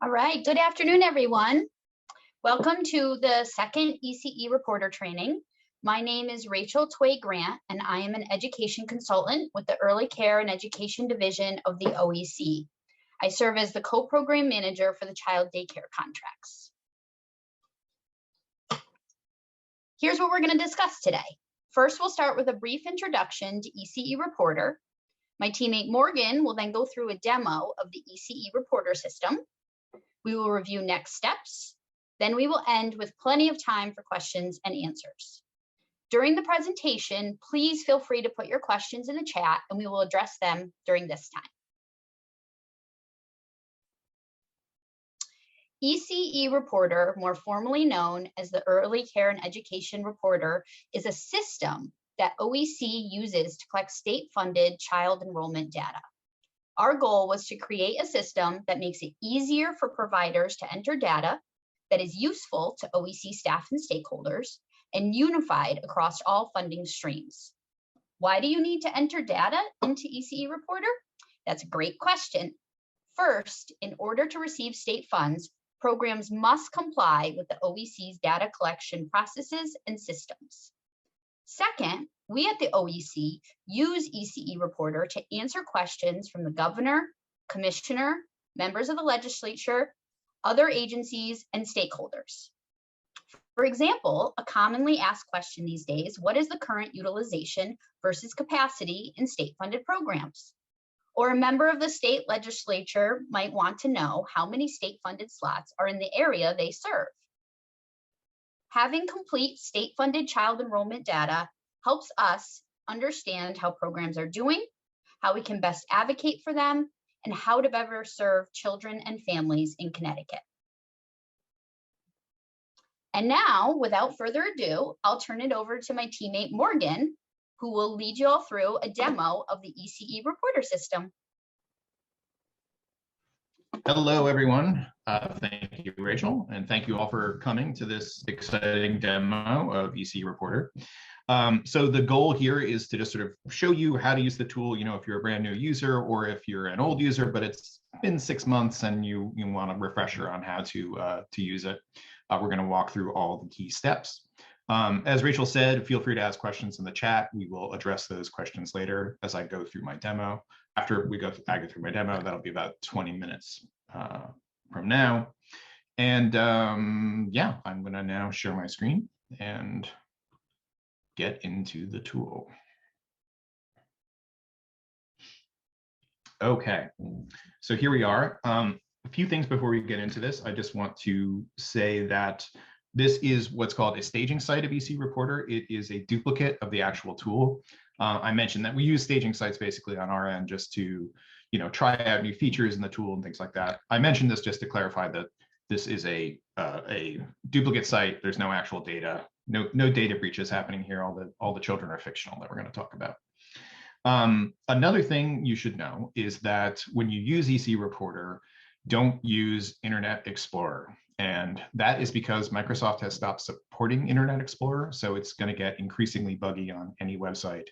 All right, good afternoon, everyone. Welcome to the second ECE Reporter training. My name is Rachel Tway Grant, and I am an education consultant with the Early Care and Education Division of the OEC. I serve as the co-program manager for the child daycare contracts. Here's what we're going to discuss today. First, we'll start with a brief introduction to ECE Reporter. My teammate Morgan will then go through a demo of the ECE Reporter system. We will review next steps. Then we will end with plenty of time for questions and answers. During the presentation, please feel free to put your questions in the chat and we will address them during this time. ECE Reporter, more formally known as the Early Care and Education Reporter, is a system that OEC uses to collect state-funded child enrollment data. Our goal was to create a system that makes it easier for providers to enter data, that is useful to OEC staff and stakeholders, and unified across all funding streams. Why do you need to enter data into ECE Reporter? That's a great question. First, in order to receive state funds, programs must comply with the OEC's data collection processes and systems. Second, we at the OEC use ECE Reporter to answer questions from the governor, commissioner, members of the legislature, other agencies, and stakeholders. For example, a commonly asked question these days, what is the current utilization versus capacity in state-funded programs? Or a member of the state legislature might want to know how many state-funded slots are in the area they serve. Having complete state-funded child enrollment data helps us understand how programs are doing, how we can best advocate for them, and how to better serve children and families in Connecticut. And now, without further ado, I'll turn it over to my teammate Morgan, who will lead you all through a demo of the ECE Reporter system. Hello, everyone. Thank you, Rachel, and thank you all for coming to this exciting demo of ECE Reporter. So the goal here is to just sort of show you how to use the tool, if you're a brand new user or if you're an old user, but it's been 6 months and you want a refresher on how to use it. We're going to walk through all the key steps. As Rachel said, feel free to ask questions in the chat. We will address those questions later as I go through my demo. After I go through my demo, that'll be about 20 minutes from now. And yeah, I'm going to now share my screen and get into the tool. Okay, so here we are. A few things before we get into this. I just want to say that this is what's called a staging site of ECE Reporter. It is a duplicate of the actual tool. I mentioned that we use staging sites basically on our end just to, try out new features in the tool and things like that. I mentioned this just to clarify that this is a duplicate site. There's no actual data, no data breaches happening here. All the children are fictional that we're going to talk about. Another thing you should know is that when you use ECE Reporter, don't use Internet Explorer. And that is because Microsoft has stopped supporting Internet Explorer, so it's going to get increasingly buggy on any website.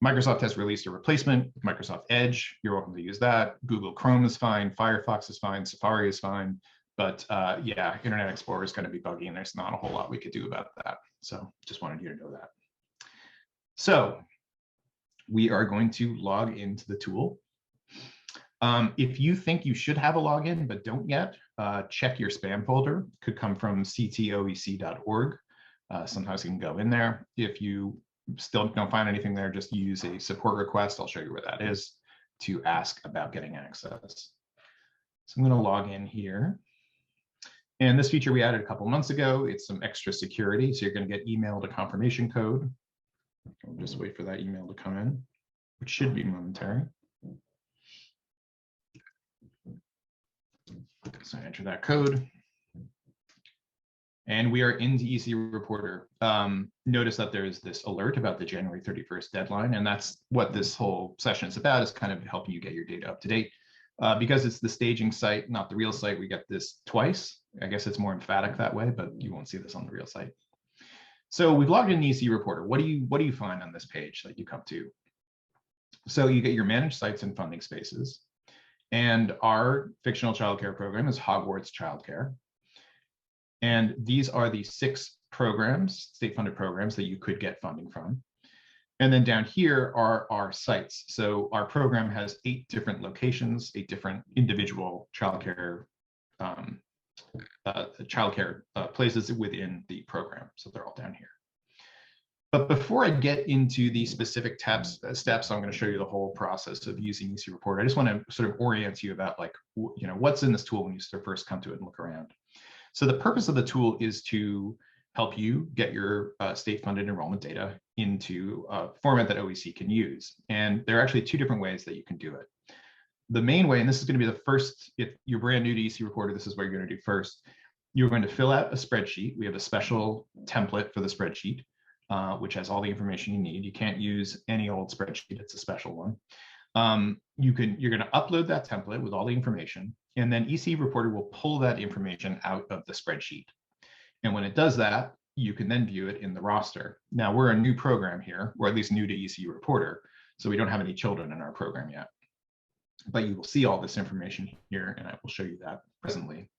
Microsoft has released a replacement, Microsoft Edge. You're welcome to use that. Google Chrome is fine, Firefox is fine, Safari is fine. But yeah, Internet Explorer is going to be buggy, and there's not a whole lot we could do about that. So just wanted you to know that. So we are going to log into the tool. If you think you should have a login but don't yet, check your spam folder. It could come from ctoec.org. Sometimes you can go in there. If you still don't find anything there, just use a support request. I'll show you where that is to ask about getting access. So I'm going to log in here. And this feature we added a couple months ago. It's some extra security. So you're going to get emailed a confirmation code. I'll just wait for that email to come in, which should be momentary. So I enter that code. And we are into ECE Reporter. Notice that there's this alert about the January 31st deadline, and that's what this whole session is about, is kind of helping you get your data up to date. Because it's the staging site, not the real site, we get this twice. I guess it's more emphatic that way, but you won't see this on the real site. So we've logged in ECE Reporter. What do you find on this page that you come to? So you get your managed sites and funding spaces. And our fictional childcare program is Hogwarts Childcare. And these are the 6 programs, state-funded programs that you could get funding from. And then down here are our sites. So our program has 8 different locations, 8 different individual childcare places within the program. So they're all down here. But before I get into the specific steps, I'm going to show you the whole process of using ECE Reporter. I just want to sort of orient you about like, what's in this tool when you first come to it and look around. So the purpose of the tool is to help you get your state-funded enrollment data into a format that OEC can use. And there are actually 2 different ways that you can do it. The main way, and this is going to be the first, if you're brand new to ECE Reporter, this is what you're going to do first. You're going to fill out a spreadsheet. We have a special template for the spreadsheet, which has all the information you need. You can't use any old spreadsheet, it's a special one. You're going to upload that template with all the information, and then ECE Reporter will pull that information out of the spreadsheet. And when it does that, you can then view it in the roster. Now, we're a new program here, or at least new to ECE Reporter, so we don't have any children in our program yet. But you will see all this information here, and I will show you that presently.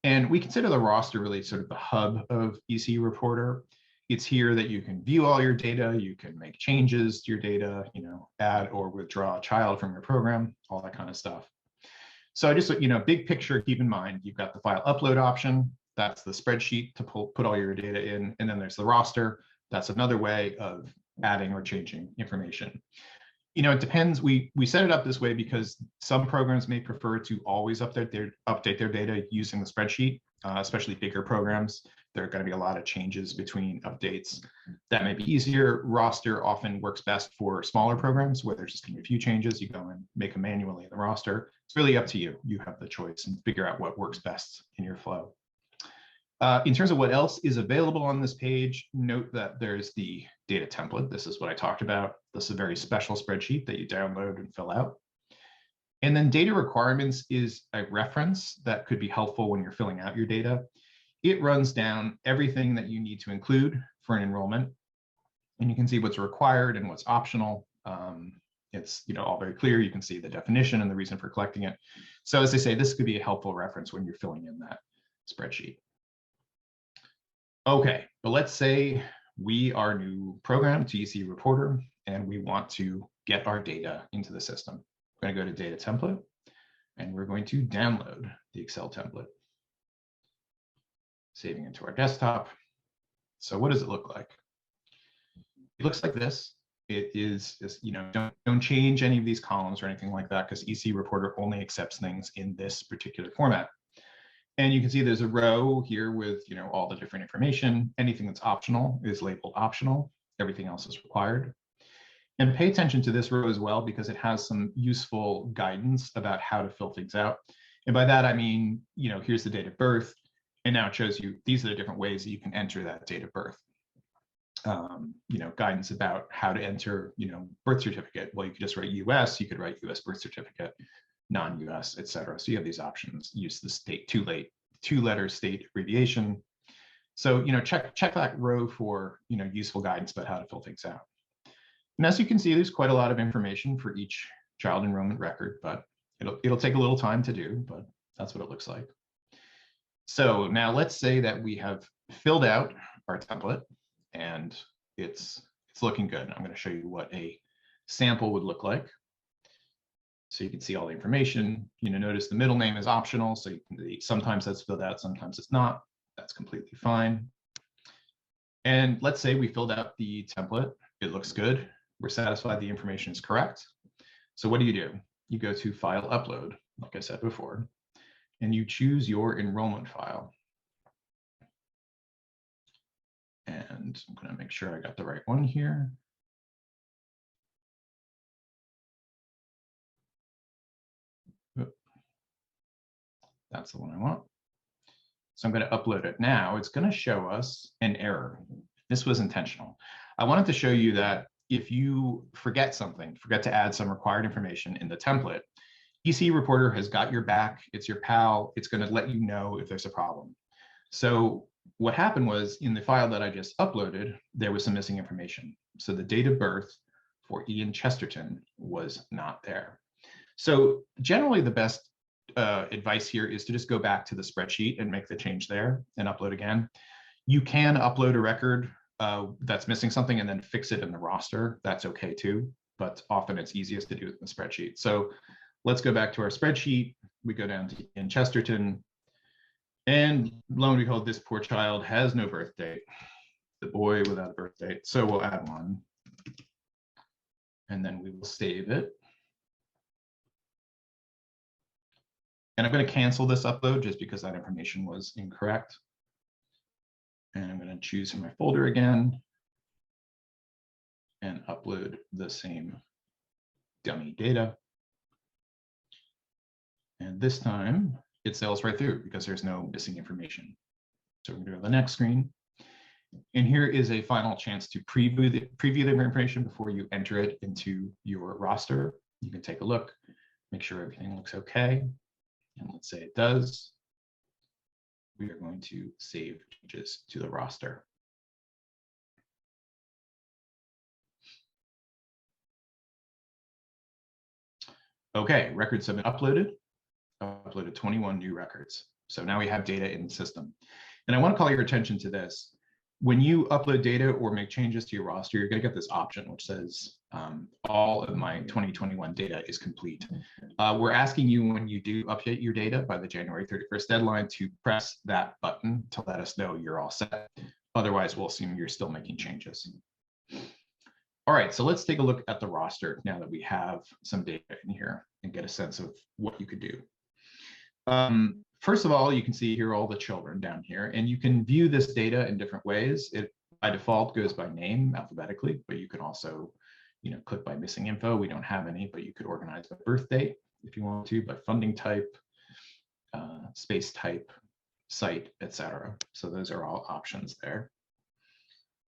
And we consider the roster really sort of the hub of ECE Reporter. It's here that you can view all your data, you can make changes to your data, add or withdraw a child from your program, all that kind of stuff. So just, big picture, keep in mind, you've got the file upload option. That's the spreadsheet to put all your data in. And then there's the roster. That's another way of adding or changing information. It depends. We set it up this way because some programs may prefer to always update their data using the spreadsheet, especially bigger programs. There are going to be a lot of changes between updates. That may be easier. Roster often works best for smaller programs where there's just going to be a few changes. You go and make them manually in the roster. It's really up to you. You have the choice and figure out what works best in your flow. In terms of what else is available on this page, note that there's the data template. This is what I talked about. This is a very special spreadsheet that you download and fill out. And then data requirements is a reference that could be helpful when you're filling out your data. It runs down everything that you need to include for an enrollment. And you can see what's required and what's optional. It's all very clear. You can see the definition and the reason for collecting it. So as I say, this could be a helpful reference when you're filling in that spreadsheet. Okay, but let's say we are a new program to ECE Reporter and we want to get our data into the system. We're going to go to data template and we're going to download the Excel template. Saving it to our desktop. So what does it look like? It looks like this. It is, don't change any of these columns or anything like that because ECE Reporter only accepts things in this particular format. And you can see there's a row here with all the different information. Anything that's optional is labeled optional. Everything else is required. And pay attention to this row as well because it has some useful guidance about how to fill things out. And by that I mean, here's the date of birth, and now it shows you these are the different ways that you can enter that date of birth. Guidance about how to enter, birth certificate. Well, you could just write US. You could write US birth certificate, non-US, etc. So you have these options. Use the state two-letter state abbreviation. So check that row for useful guidance about how to fill things out. And as you can see, there's quite a lot of information for each child enrollment record, but it'll take a little time to do, but that's what it looks like. So now let's say that we have filled out our template and it's looking good. I'm going to show you what a sample would look like. So you can see all the information. Notice the middle name is optional. So sometimes that's filled out, sometimes it's not. That's completely fine. And let's say we filled out the template. It looks good. We're satisfied the information is correct. So what do? You go to File Upload, like I said before, and you choose your enrollment file. And I'm going to make sure I got the right one here. That's the one I want. So I'm going to upload it now. It's going to show us an error. This was intentional. I wanted to show you that if you forget to add some required information in the template, ECE Reporter has got your back. It's your pal. It's going to let you know if there's a problem. So what happened was in the file that I just uploaded, there was some missing information. So the date of birth for Ian Chesterton was not there. So generally the best advice here is to just go back to the spreadsheet and make the change there and upload again. You can upload a record that's missing something and then fix it in the roster. That's okay too, but often it's easiest to do it in the spreadsheet. So let's go back to our spreadsheet. We go down to in Chesterton, and lo and behold, this poor child has no birth date. The boy without a birth date. So we'll add one, and then we will save it. And I'm going to cancel this upload just because that information was incorrect. And I'm going to choose from my folder again and upload the same dummy data. And this time it sails right through because there's no missing information. So we're going to go to the next screen. And here is a final chance to preview the information before you enter it into your roster. You can take a look, make sure everything looks okay. And let's say it does. We are going to save changes to the roster. Okay, records have been uploaded. I've uploaded 21 new records. So now we have data in the system. And I want to call your attention to this. When you upload data or make changes to your roster, you're going to get this option which says all of my 2021 data is complete. We're asking you when you do update your data by the January 31st deadline to press that button to let us know you're all set. Otherwise, we'll assume you're still making changes. All right, so let's take a look at the roster now that we have some data in here and get a sense of what you could do. First of all, you can see here all the children down here, and you can view this data in different ways. It by default goes by name alphabetically, but you can also, click by missing info. We don't have any, but you could organize by birth date if you want to, by funding type, space type, site, etc. So those are all options there.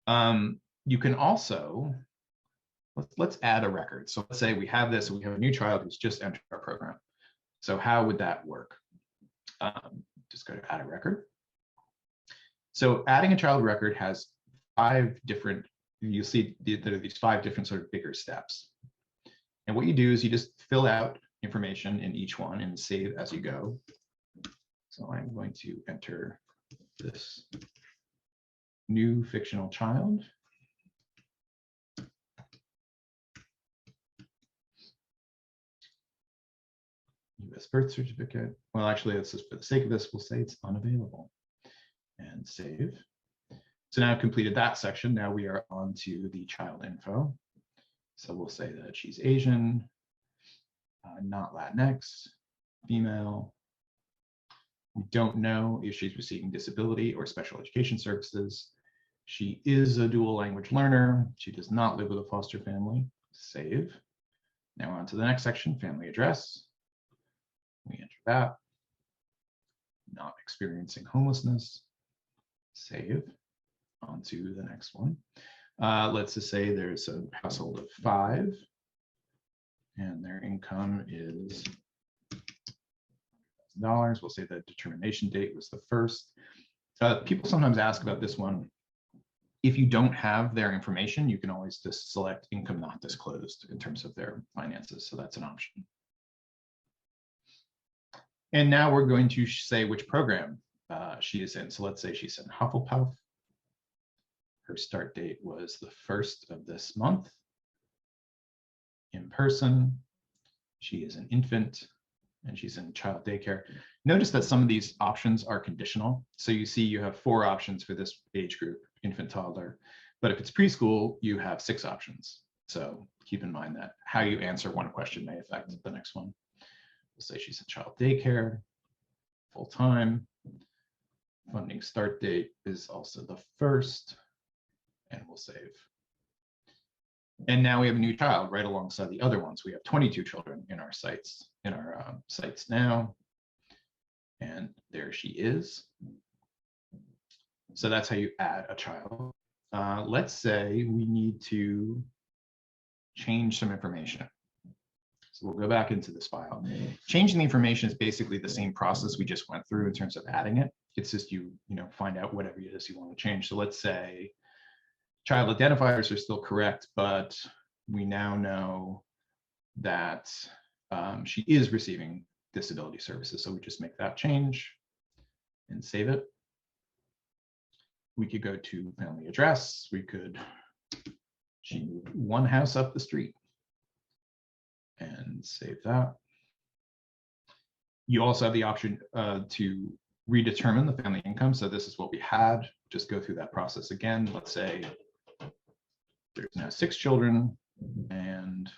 You can also, let's add a record. So let's say we have this, and we have a new child who's just entered our program. So how would that work? Just go to add a record. So adding a child record has 5 different, you'll see there are these 5 different sort of bigger steps. And what you do is you just fill out information in each one and save as you go. So I'm going to enter this new fictional child. US birth certificate. Well, actually, let's just, for the sake of this, we'll say it's unavailable and save. So now I've completed that section. Now we are on to the child info. So we'll say that she's Asian, not Latinx, female. We don't know if she's receiving disability or special education services. She is a dual language learner. She does not live with a foster family. Save. Now on to the next section, family address. We enter that. Not experiencing homelessness. Save. On to the next one. Let's just say there's a household of 5 and their income is $1,000. We'll say the determination date was the 1st. People sometimes ask about this one. If you don't have their information, you can always just select income not disclosed in terms of their finances. So that's an option. And now we're going to say which program she is in. So let's say she's in Hufflepuff. Her start date was the 1st of this month. In person, she is an infant and she's in child daycare. Notice that some of these options are conditional. So you see you have 4 options for this age group, infant, toddler. But if it's preschool, you have 6 options. So keep in mind that how you answer one question may affect the next one. We'll say she's in child daycare, full-time. Funding start date is also the 1st. And we'll save. And now we have a new child right alongside the other ones. We have 22 children in our sites, now. And there she is. So that's how you add a child. Let's say we need to change some information. So we'll go back into this file. Changing the information is basically the same process we just went through in terms of adding it. It's just you find out whatever it is you want to change. So let's say child identifiers are still correct, but we now know that she is receiving disability services. So we just make that change and save it. We could go to family address. She moved one house up the street and save that. You also have the option to redetermine the family income. So this is what we had. Just go through that process again. Let's say there's now 6 children and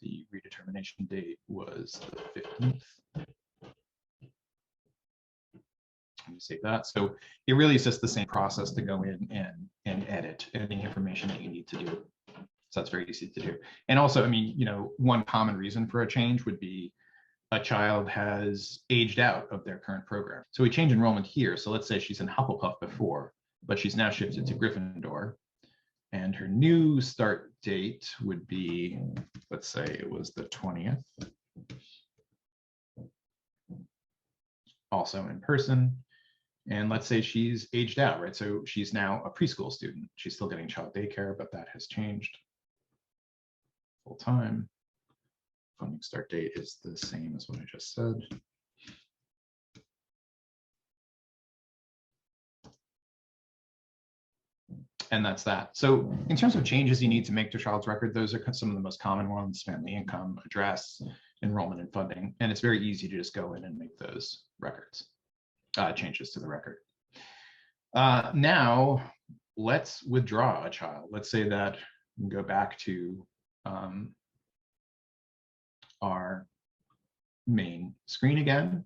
the redetermination date was the 15th. Let me save that. So it really is just the same process to go in and edit any information that you need to do. So that's very easy to do. And also, I mean, you know, one common reason for a change would be a child has aged out of their current program. So we change enrollment here. So let's say she's in Hufflepuff before, but she's now shifted to Gryffindor. And her new start date would be, let's say it was the 20th. Also in person. And let's say she's aged out, right? So she's now a preschool student. She's still getting child daycare, but that has changed. Full time. Funding start date is the same as what I just said. And that's that. So in terms of changes you need to make to child's record, those are some of the most common ones: family income, address, enrollment, and funding. And it's very easy to just go in and make those records, changes to the record. Now, let's withdraw a child. Let's say that we go back to our main screen again.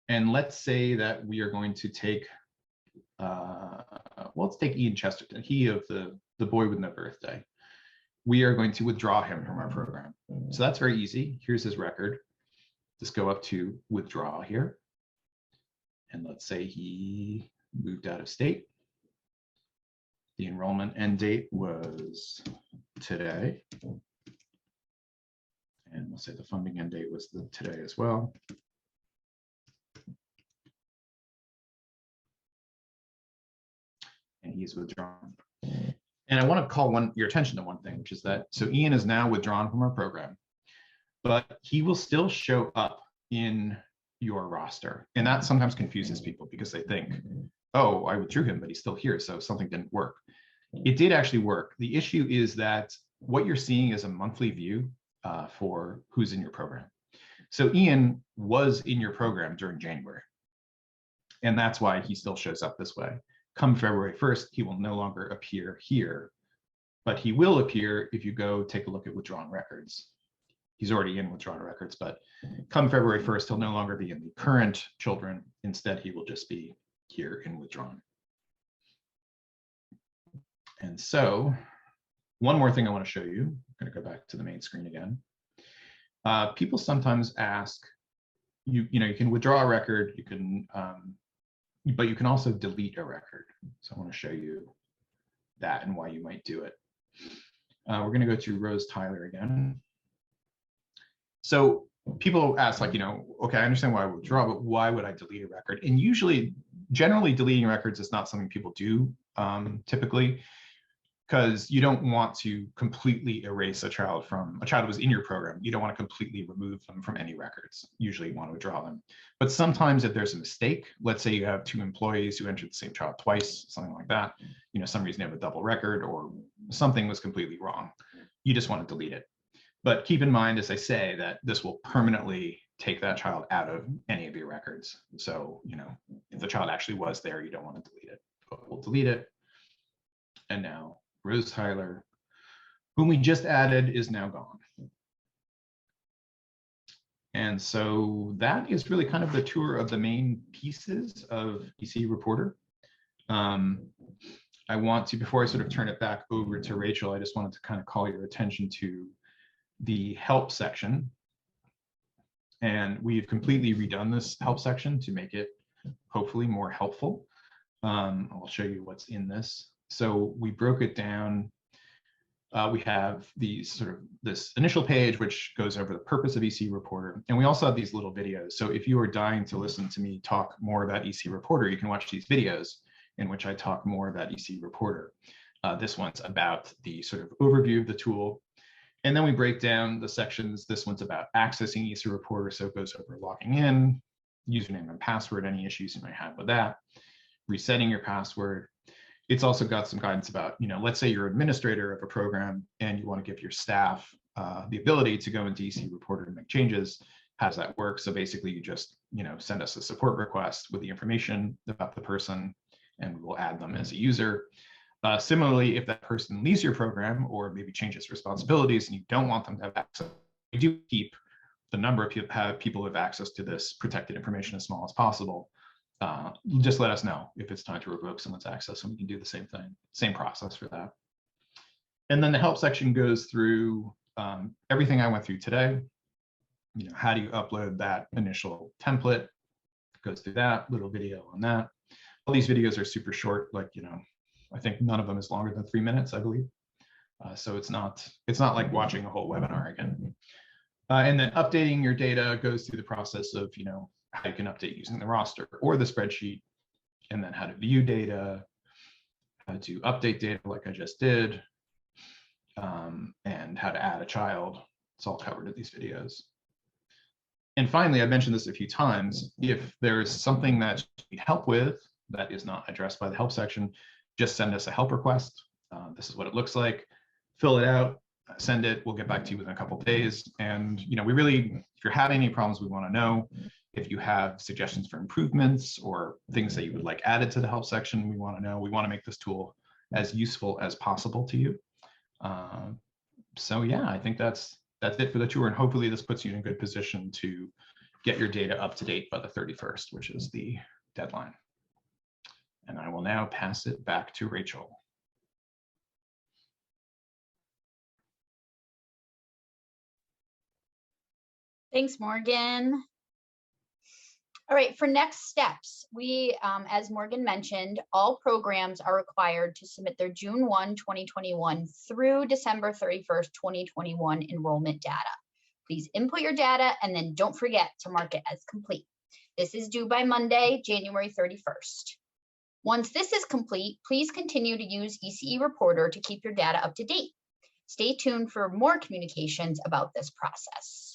And let's say that we are going to take, well, let's take Ian Chesterton, he of the boy with no birthday. We are going to withdraw him from our program. So that's very easy. Here's his record. Just go up to withdraw here. And let's say he moved out of state. The enrollment end date was today. And we'll say the funding end date was today as well. And he's withdrawn. And I want to call your attention to one thing, which is that, so Ian is now withdrawn from our program, but he will still show up in your roster. And that sometimes confuses people because they think, oh, I withdrew him, but he's still here, so something didn't work. It did actually work. The issue is that what you're seeing is a monthly view for who's in your program. So Ian was in your program during January, and that's why he still shows up this way. Come February 1st, he will no longer appear here, but he will appear if you go take a look at withdrawn records. He's already in withdrawn records, but come February 1st, he'll no longer be in the current children. Instead, he will just be here in withdrawn. And so one more thing I want to show you. I'm going to go back to the main screen again. People sometimes ask, you can withdraw a record, you can, but you can also delete a record. So I want to show you that and why you might do it. We're going to go to Rose Tyler again. So people ask, like, okay, I understand why I withdraw, but why would I delete a record? And generally deleting records is not something people do typically, because you don't want to completely erase a child who was in your program. You don't want to completely remove them from any records. Usually you want to withdraw them. But sometimes if there's a mistake, let's say you have 2 employees who entered the same child twice, something like that, some reason they have a double record or something was completely wrong, you just want to delete it. But keep in mind, as I say, that this will permanently take that child out of any of your records. So, if the child actually was there, you don't want to delete it, but we'll delete it. And now Rose Tyler, whom we just added, is now gone. And so that is really kind of the tour of the main pieces of ECE Reporter. I want to, before I sort of turn it back over to Rachel, I just wanted to kind of call your attention to the help section. And we've completely redone this help section to make it hopefully more helpful. I'll show you what's in this. So we broke it down. We have this initial page, which goes over the purpose of ECE Reporter. And we also have these little videos. So if you are dying to listen to me talk more about ECE Reporter, you can watch these videos in which I talk more about ECE Reporter. This one's about the sort of overview of the tool. And then we break down the sections. This one's about accessing ECE Reporter, so it goes over logging in, username and password, any issues you might have with that, resetting your password. It's also got some guidance about, let's say you're an administrator of a program and you want to give your staff the ability to go into ECE Reporter and make changes. How does that work? So basically you just, send us a support request with the information about the person and we will add them as a user. Similarly, if that person leaves your program or maybe changes responsibilities and you don't want them to have access, we do keep the number of people who have access to this protected information as small as possible. Just let us know if it's time to revoke someone's access and we can do the same thing, same process for that. And then the help section goes through everything I went through today. How do you upload that initial template? It goes through that, little video on that. All these videos are super short, like, I think none of them is longer than 3 minutes, I believe. So it's not like watching a whole webinar again. And then updating your data goes through the process of, how you can update using the roster or the spreadsheet, and then how to view data, how to update data like I just did, and how to add a child. It's all covered in these videos. And finally, I mentioned this a few times, if there's something that you need help with that is not addressed by the help section, just send us a help request. This is what it looks like. Fill it out, send it. We'll get back to you within a couple of days. And we really, if you're having any problems, we want to know. If you have suggestions for improvements or things that you would like added to the help section, we want to know. We want to make this tool as useful as possible to you. So yeah, I think that's it for the tour, and hopefully this puts you in a good position to get your data up to date by the 31st, which is the deadline. And I will now pass it back to Rachel. Thanks, Morgan. All right, for next steps, we, as Morgan mentioned, all programs are required to submit their June 1, 2021 through December 31st, 2021 enrollment data. Please input your data and then don't forget to mark it as complete. This is due by Monday, January 31st. Once this is complete, please continue to use ECE Reporter to keep your data up to date. Stay tuned for more communications about this process.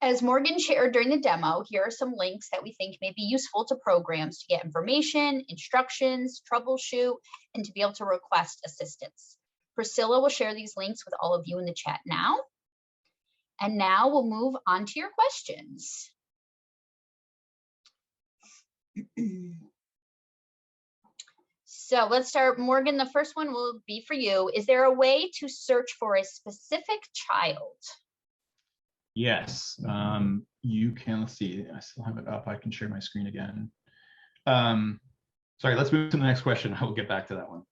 As Morgan shared during the demo, here are some links that we think may be useful to programs to get information, instructions, troubleshoot, and to be able to request assistance. Priscilla will share these links with all of you in the chat now. And now we'll move on to your questions. So let's start. Morgan, the first one will be for you. Is there a way to search for a specific child? Yes, you can. Let's see, I still have it up. I can share my screen again. Sorry, let's move to the next question. I will get back to that one.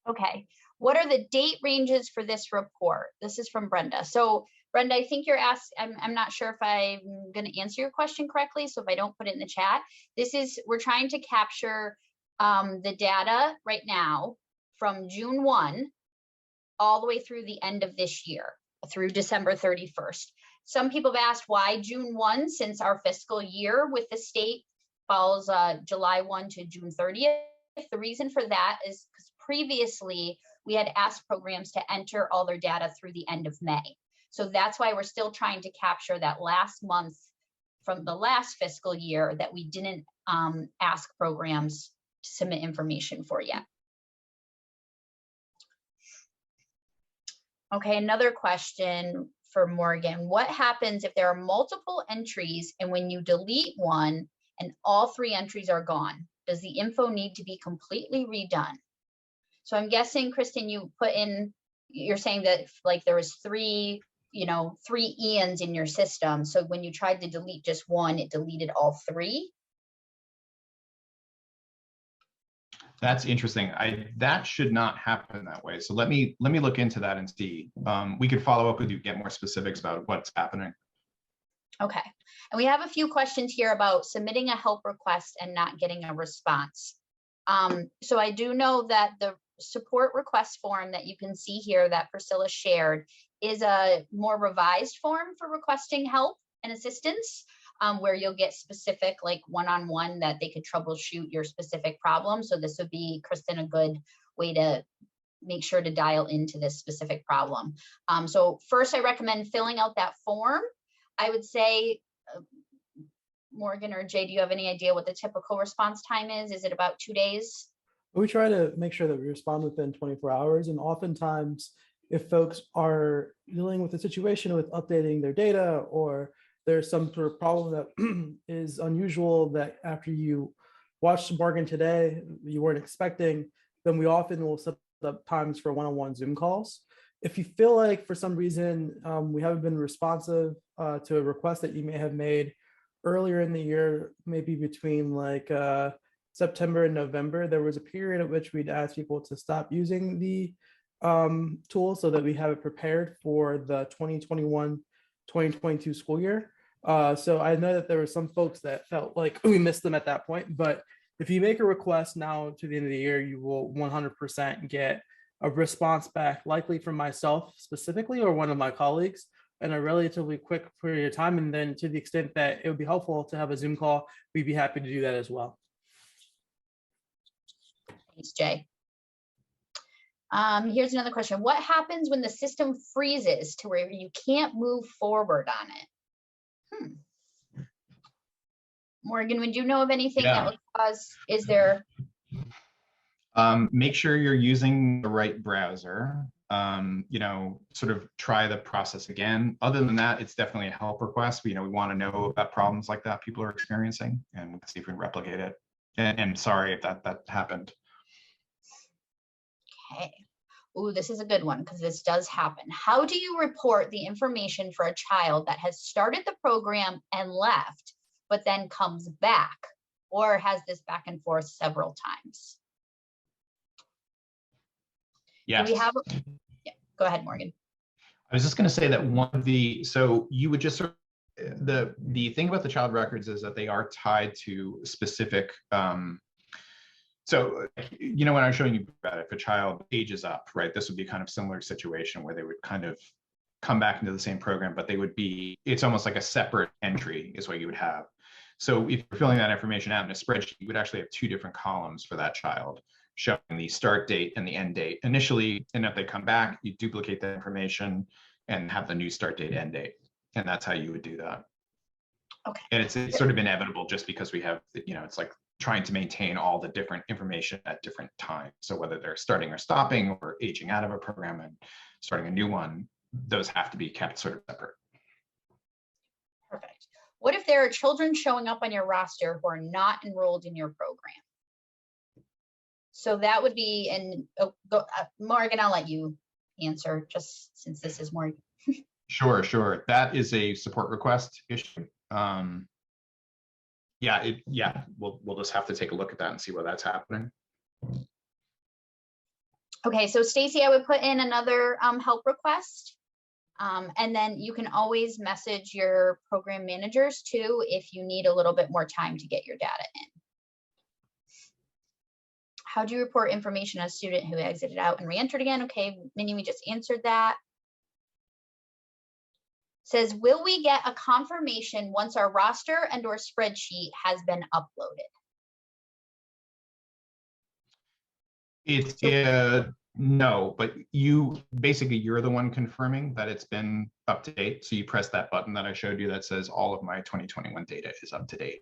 Okay. What are the date ranges for this report? This is from Brenda. So Brenda, I think you're asked, I'm not sure if I'm going to answer your question correctly. So if I don't put it in the chat, we're trying to capture the data right now from June 1 all the way through the end of this year, through December 31st. Some people have asked why June 1, since our fiscal year with the state falls July 1 to June 30th. The reason for that is because previously we had asked programs to enter all their data through the end of May. So that's why we're still trying to capture that last month from the last fiscal year that we didn't ask programs to submit information for yet. Okay, another question for Morgan. What happens if there are multiple entries and when you delete one and all 3 entries are gone? Does the info need to be completely redone? So I'm guessing, Kristen, you put in, you're saying that like there was 3 Ians in your system. So when you tried to delete just one, it deleted all 3? That's interesting. That should not happen that way. So let me look into that and see. We could follow up with you, get more specifics about what's happening. Okay. And we have a few questions here about submitting a help request and not getting a response. So I do know that the support request form that you can see here that Priscilla shared is a more revised form for requesting help and assistance, where you'll get specific, like one-on-one, that they could troubleshoot your specific problem. So this would be, Kristen, a good way to make sure to dial into this specific problem. So first, I recommend filling out that form. I would say, Morgan or Jay, do you have any idea what the typical response time is? Is it about 2 days? We try to make sure that we respond within 24 hours. And oftentimes, if folks are dealing with a situation with updating their data, or there's some sort of problem that is unusual that after you watch the bargain today, you weren't expecting, then we often will set up times for one-on-one Zoom calls. If you feel like for some reason we haven't been responsive to a request that you may have made earlier in the year, maybe between like September and November, there was a period at which we'd ask people to stop using the tool so that we have it prepared for the 2021-2022 school year. So I know that there were some folks that felt like we missed them at that point, but if you make a request now to the end of the year, you will 100% get a response back, likely from myself specifically or one of my colleagues, in a relatively quick period of time. And then to the extent that it would be helpful to have a Zoom call, we'd be happy to do that as well. Thanks, Jay. Here's another question. What happens when the system freezes to where you can't move forward on it? Morgan, would you know of anything that would cause, is there? Make sure you're using the right browser. Sort of try the process again. Other than that, it's definitely a help request. We want to know about problems like that people are experiencing, and we can see if we can replicate it. And sorry if that happened. Okay. Ooh, this is a good one because this does happen. How do you report the information for a child that has started the program and left, but then comes back, or has this back and forth several times? Yes. Do we have? Yeah, go ahead, Morgan. I was just going to say that so you would just sort of, the thing about the child records is that they are tied to specific. So, when I was showing you about it, if a child ages up, right, this would be kind of similar situation where they would kind of come back into the same program, but it's almost like a separate entry is what you would have. So if you're filling that information out in a spreadsheet, you would actually have two different columns for that child, showing the start date and the end date initially. And if they come back, you duplicate that information and have the new start date, end date. And that's how you would do that. Okay. And it's sort of inevitable just because we have, it's like trying to maintain all the different information at different times. So whether they're starting or stopping or aging out of a program and starting a new one, those have to be kept sort of separate. Perfect. What if there are children showing up on your roster who are not enrolled in your program? So that would be, Morgan, I'll let you answer just since this is Morgan. Sure. That is a support request issue. We'll just have to take a look at that and see where that's happening. Okay, so Stacy, I would put in another help request. And then you can always message your program managers too if you need a little bit more time to get your data in. How do you report information on a student who exited out and re-entered again? Okay, Minnie, we just answered that. Says, will we get a confirmation once our roster and or spreadsheet has been uploaded? No, but you're the one confirming that it's been up to date. So you press that button that I showed you that says all of my 2021 data is up to date.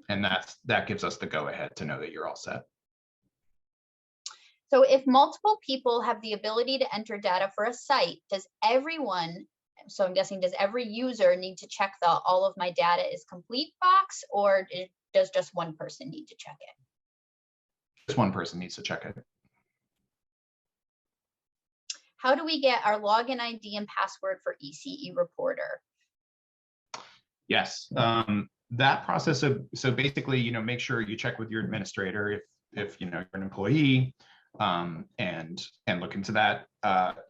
And that gives us the go ahead to know that you're all set. So if multiple people have the ability to enter data for a site, does everyone, so I'm guessing, does every user need to check the all of my data is complete box, or does just one person need to check it? Just one person needs to check it. How do we get our login ID and password for ECE Reporter? Yes, that process so basically, make sure you check with your administrator if you're an employee, and look into that.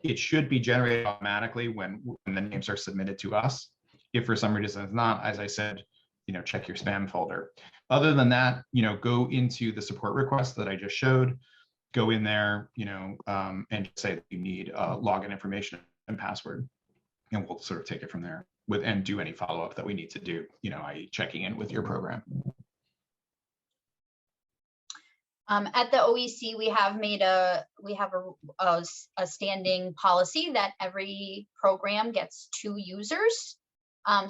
It should be generated automatically when the names are submitted to us. If for some reason it's not, as I said, check your spam folder. Other than that, go into the support request that I just showed. Go in there, and just say that you need login information and password, and we'll sort of take it from there and do any follow-up that we need to do, i.e. checking in with your program. At the OEC, we have a standing policy that every program gets 2 users.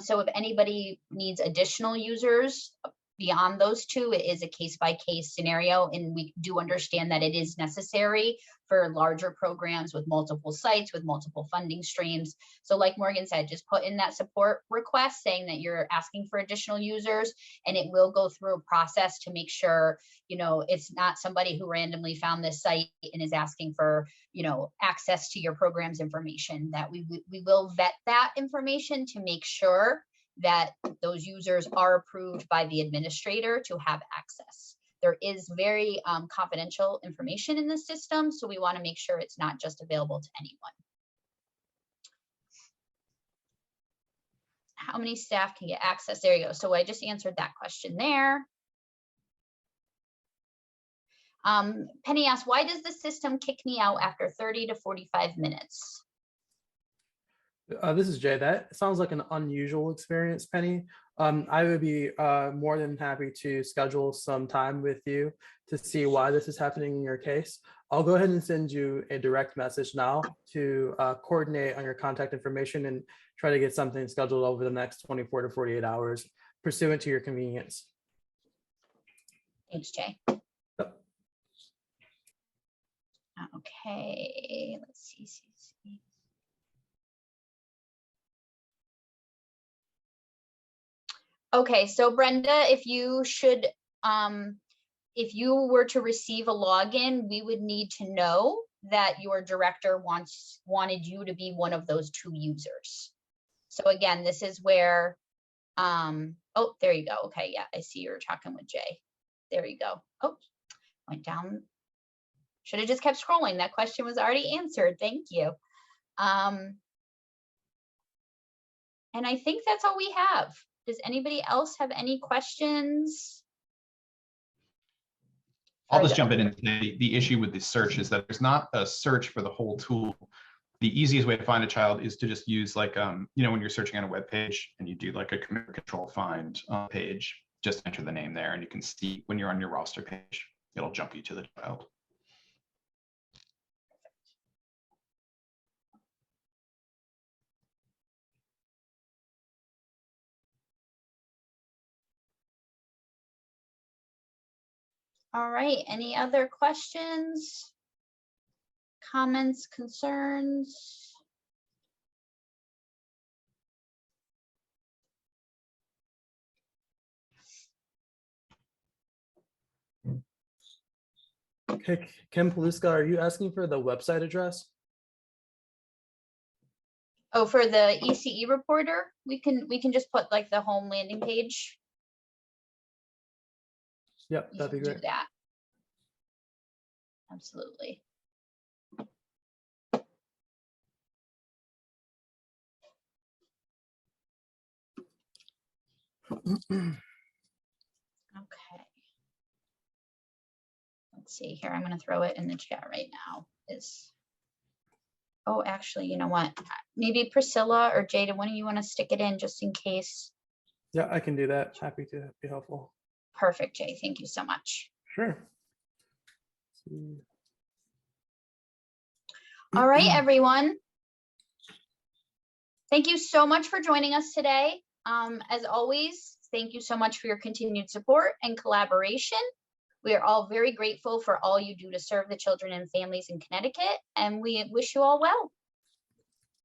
So if anybody needs additional users beyond those 2, it is a case-by-case scenario, and we do understand that it is necessary for larger programs with multiple sites, with multiple funding streams. So like Morgan said, just put in that support request saying that you're asking for additional users, and it will go through a process to make sure, you know, it's not somebody who randomly found this site and is asking for, you know, access to your program's information. That we will vet that information to make sure that those users are approved by the administrator to have access. There is very confidential information in the system, so we want to make sure it's not just available to anyone. How many staff can get access? There you go. So I just answered that question there. Penny asked, why does the system kick me out after 30 to 45 minutes? This is Jay. That sounds like an unusual experience, Penny. I would be more than happy to schedule some time with you to see why this is happening in your case. I'll go ahead and send you a direct message now to coordinate on your contact information and try to get something scheduled over the next 24 to 48 hours, pursuant to your convenience. Thanks, Jay. Yep. Okay, let's see. Okay, so Brenda, if you were to receive a login, we would need to know that your director wanted you to be one of those 2 users. So again, this is where, oh, there you go. Okay, yeah, I see you're talking with Jay. There you go. Oh, went down. Should have just kept scrolling. That question was already answered. Thank you. And I think that's all we have. Does anybody else have any questions? I'll just jump in and say the issue with this search is that there's not a search for the whole tool. The easiest way to find a child is to just use like, you know, when you're searching on a web page and you do like a command control find page, just enter the name there and you can see when you're on your roster page, it'll jump you to the child. All right, any other questions, comments, concerns? Okay, Kim Paluska, are you asking for the website address? Oh, for the ECE Reporter, we can just put like the home landing page. Yep, that'd be great. Do that. Absolutely. Okay. Let's see here. I'm going to throw it in the chat right now. Oh, actually, you know what? Maybe Priscilla or Jada, one of you want to stick it in just in case? Yeah, I can do that. Happy to be helpful. Perfect, Jay. Thank you so much. Sure. All right, everyone. Thank you so much for joining us today. As always, thank you so much for your continued support and collaboration. We are all very grateful for all you do to serve the children and families in Connecticut, and we wish you all well.